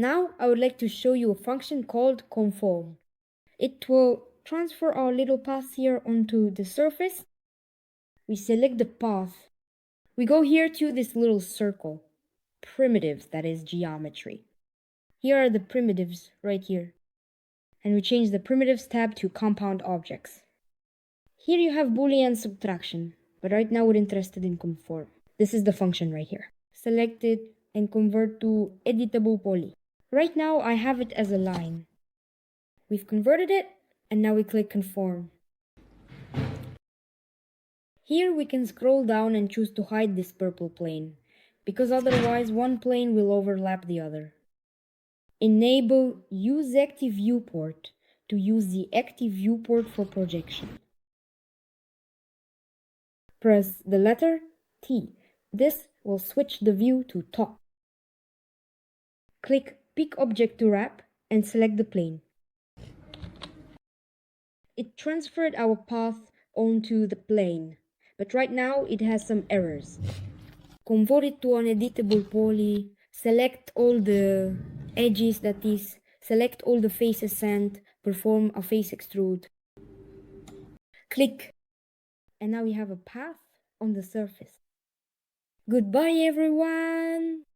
Now I would like to show you a function called Conform. It will transfer our little path here onto the surface. We select the path. We go here to this little circle. Primitives, that is geometry. Here are the primitives right here. And we change the primitives tab to compound objects. Here you have Boolean subtraction, but right now we're interested in conform. This is the function right here. Select it and convert to editable poly. Right now I have it as a line. We've converted it, and now we click conform. Here we can scroll down and choose to hide this purple plane, because otherwise one plane will overlap the other. Enable Use Active Viewport to use the active viewport for projection. Press the letter T. This will switch the view to top. Click Pick Object to Wrap and select the plane. It transferred our path onto the plane, but right now it has some errors. Convert it to an editable poly, select all the edges, that is, select all the faces and perform a face extrude. Click, and now we have a path on the surface. Goodbye everyone!